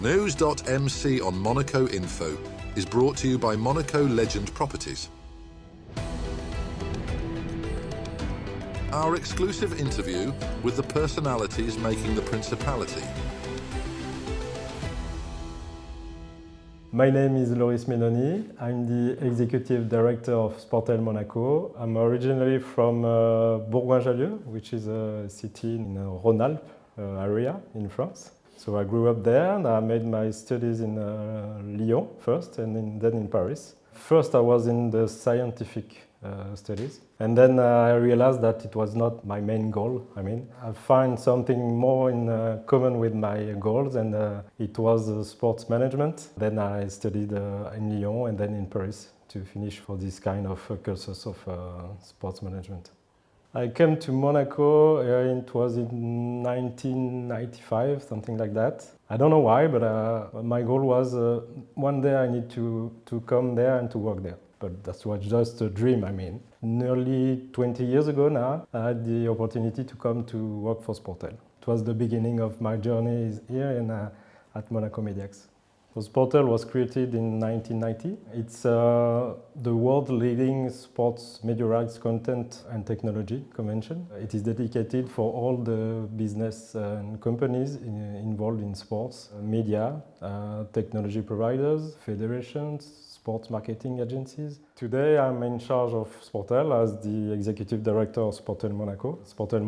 NEWS.MC on Monaco Info is brought to you by Monaco Legend Properties. Our exclusive interview with the personalities making the Principality. My name is Loris Menoni. I'm the Executive Director of Sportel Monaco. I'm originally from Bourgoin-Jallieu, which is a city in Rhône-Alpes area in France. So I grew up there and I made my studies in Lyon first and then in Paris. First I was in the scientific studies, and then I realized that it was not my main goal. I find something more in common with my goals, and it was sports management. Then I studied in Lyon and then in Paris to finish for this kind of cursus of sports management. I came to Monaco, it was in 1995, something like that. I don't know why, but my goal was one day I need to come there and to work there. But that was just a dream, Nearly 20 years ago now, I had the opportunity to come to work for Sportel. It was the beginning of my journey here at Monaco Mediax. So Sportel was created in 1990. It's the world-leading sports media rights content and technology convention. It is dedicated for all the business and companies involved in sports, media, technology providers, federations, sports marketing agencies. Today I'm in charge of Sportel as the Executive Director of Sportel Monaco. Sportel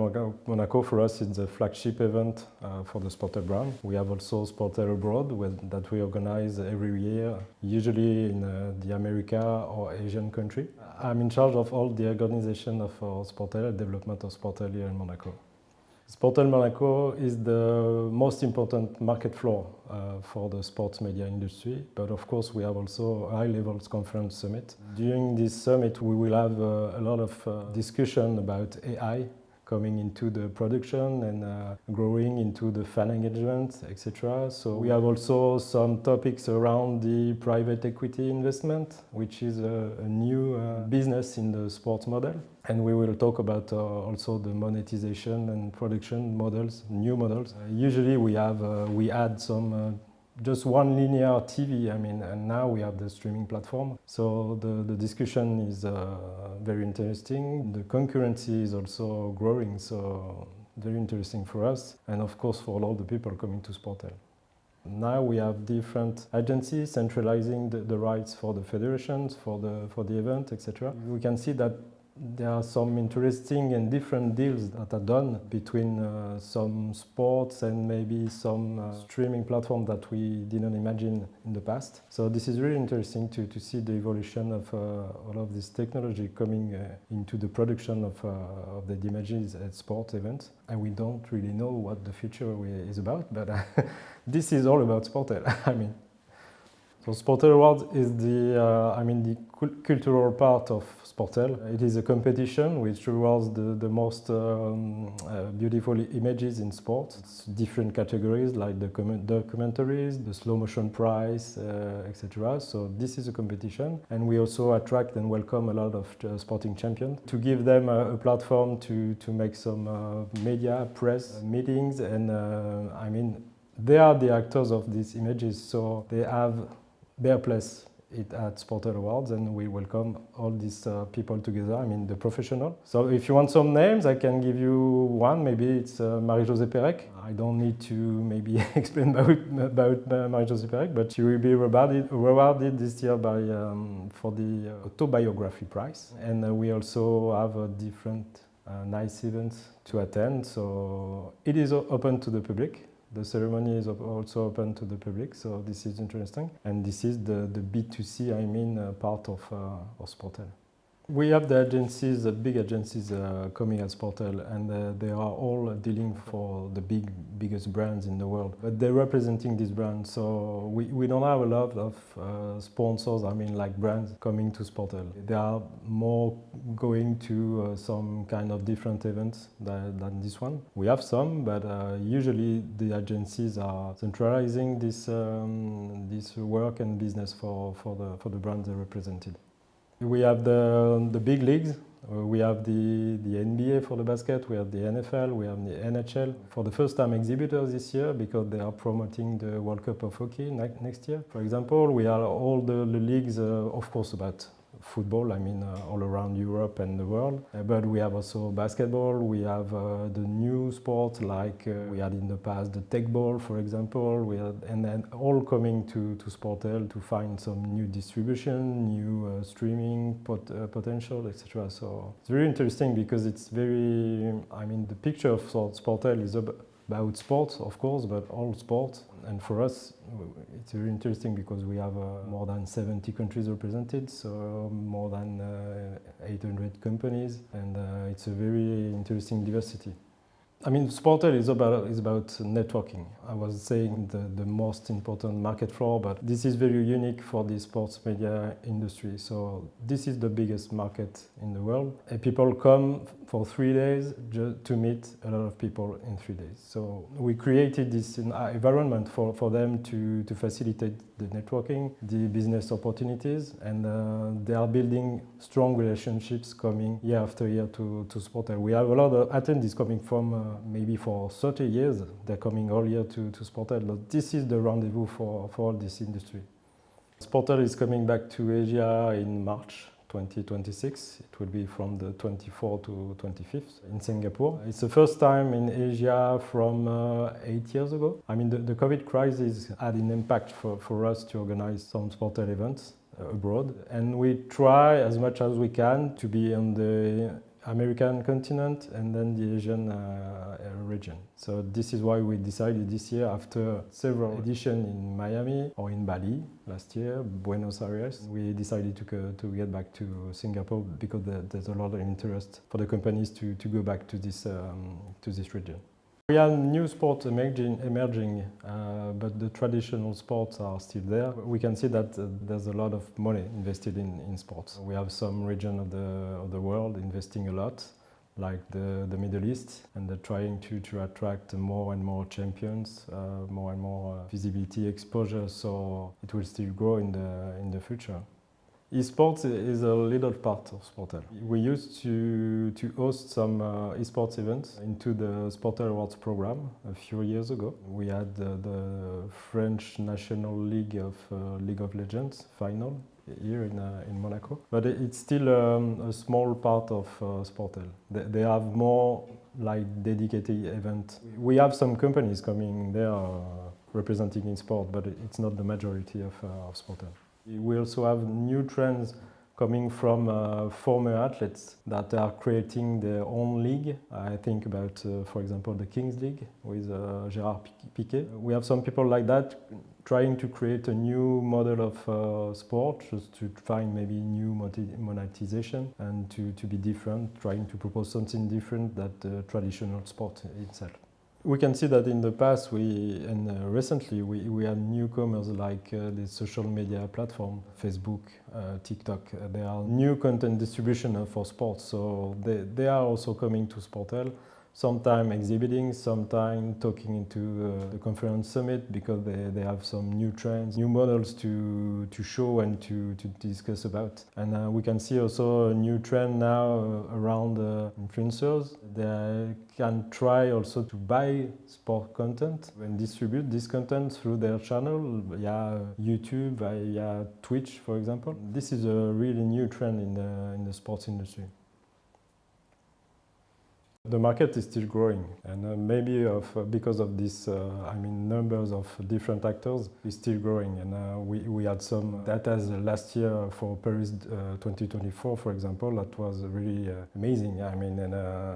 Monaco for us is the flagship event for the Sportel brand. We have also Sportel Abroad that we organize every year, usually in the America or Asian country. I'm in charge of all the organization of Sportel, development of Sportel here in Monaco. Sportel Monaco is the most important market floor for the sports media industry, but of course we have also a high-level conference summit. During this summit we will have a lot of discussion about AI coming into the production and growing into the fan engagement, etc. So we have also some topics around the private equity investment, which is a new business in the sports model. And we will talk about also the monetization and production models, new models. Usually we add some just one linear TV, and now we have the streaming platform. So the discussion is very interesting. The concurrency is also growing, so very interesting for us, and of course for all the people coming to Sportel. Now we have different agencies centralizing the rights for the federations, for the event, etc. We can see that there are some interesting and different deals that are done between some sports and maybe some streaming platform that we didn't imagine in the past. So this is really interesting to see the evolution of all of this technology coming into the production of the images at sports events. And we don't really know what the future is about, but this is all about Sportel. So Sportel Awards is the cultural part of Sportel. It is a competition which rewards the most beautiful images in sports. It's different categories like the documentaries, the slow motion prize, etc. So this is a competition, and we also attract and welcome a lot of sporting champions to give them a platform to make some media, press meetings, and they are the actors of these images, so they have their place at Sportel Awards, and we welcome all these people together, the professional. So if you want some names, I can give you one. Maybe it's Marie-Josée Pérec. I don't need to maybe explain about Marie-Josée Pérec, but she will be rewarded this year for the autobiography prize. And we also have different nice events to attend, so it is open to the public. The ceremony is also open to the public, so this is interesting. And this is the B2C, part of Sportel. We have the agencies, the big agencies coming at Sportel, and they are all dealing for the biggest brands in the world. But they're representing these brands, so we don't have a lot of sponsors, like brands coming to Sportel. They are more going to some kind of different events than this one. We have some, but usually the agencies are centralizing this work and business for the brands they represented. We have the big leagues We have the NBA for the basket, we have the NFL, we have the NHL. For the first time exhibitors this year because they are promoting the World Cup of Hockey next year. For example, we have all the leagues, of course, about football, all around Europe and the world. But we have also basketball, we have the new sports like we had in the past the tech ball, for example, and then all coming to Sportel to find some new distribution, new streaming potential, etc. So it's very interesting because it's very, the picture of Sportel is about sports, of course, but all sports. And for us, it's very interesting because we have more than 70 countries represented, so more than 800 companies, and it's a very interesting diversity. Sportel is about networking. I was saying the most important market floor, but this is very unique for the sports media industry. So this is the biggest market in the world. And people come for 3 days just to meet a lot of people in 3 days. So we created this environment for them to facilitate the networking, the business opportunities, and they are building strong relationships coming year after year to Sportel. We have a lot of attendees coming from maybe for 30 years. They're coming all year to Sportel. But this is the rendezvous for all this industry. Sportel is coming back to Asia in March 2026. It will be from the 24th to 25th in Singapore. It's the first time in Asia from 8 years ago. The COVID crisis had an impact for us to organize some Sportel events abroad. And we try as much as we can to be on the American continent and then the Asian region. So this is why we decided this year, after several editions in Miami or in Bali last year, Buenos Aires, we decided to get back to Singapore because there's a lot of interest for the companies to go back to this region. We have new sports emerging, but the traditional sports are still there. We can see that there's a lot of money invested in sports. We have some region of the world investing a lot, like the Middle East, and they're trying to attract more and more champions, more and more visibility, exposure, so it will still grow in the future. Esports is a little part of Sportel. We used to host some esports events into the Sportel Awards program a few years ago. We had the French National League of Legends final here in Monaco. But it's still a small part of Sportel. They have more like dedicated events. We have some companies coming there representing in sport, but it's not the majority of Sportel. We also have new trends coming from former athletes that are creating their own league. I think about, for example, the Kings League with Gérard Piqué. We have some people like that trying to create a new model of sport, just to find maybe new monetization and to be different, trying to propose something different than the traditional sport itself. We can see that in the past, recently, we had newcomers like the social media platform, Facebook, TikTok. They are new content distribution for sports, so they are also coming to Sportel. Sometimes exhibiting, sometimes talking into the conference summit because they have some new trends, new models to show and to discuss about. And we can see also a new trend now around influencers. They can try also to buy sport content and distribute this content through their channel via YouTube, via Twitch, for example. This is a really new trend in the sports industry. The market is still growing, and maybe because of this, numbers of different actors is still growing. And we had some data last year for Paris 2024, for example, that was really amazing. And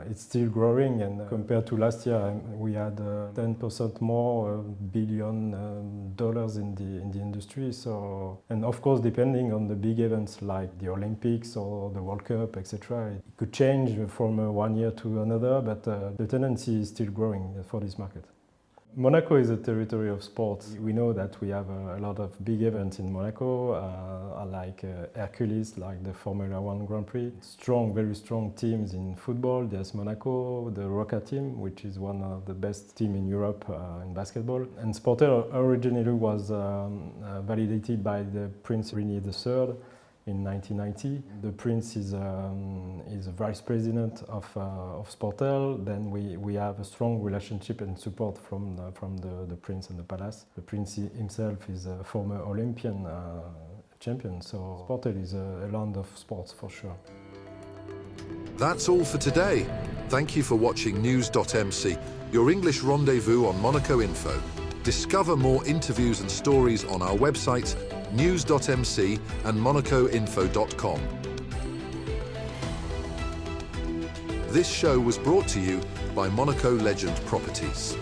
it's still growing, and compared to last year, we had 10% more billion dollars in the industry. So, and of course, depending on the big events like the Olympics or the World Cup, etc., it could change from one year to another. But the tendency is still growing for this market. Monaco is a territory of sports. We know that we have a lot of big events in Monaco, like Hercules, like the Formula 1 Grand Prix. Very strong teams in football. There's Monaco, the Roca team, which is one of the best teams in Europe in basketball. And Sportel originally was validated by the Prince Rene III in 1990. The Prince is a vice president of Sportel. Then we have a strong relationship and support from the Prince and the Palace. The Prince himself is a former Olympian champion, so Sportel is a land of sports for sure. That's all for today. Thank you for watching News.MC, your English rendezvous on Monaco Info. Discover more interviews and stories on our websites, News.MC and MonacoInfo.com. This show was brought to you by Monaco Legend Properties.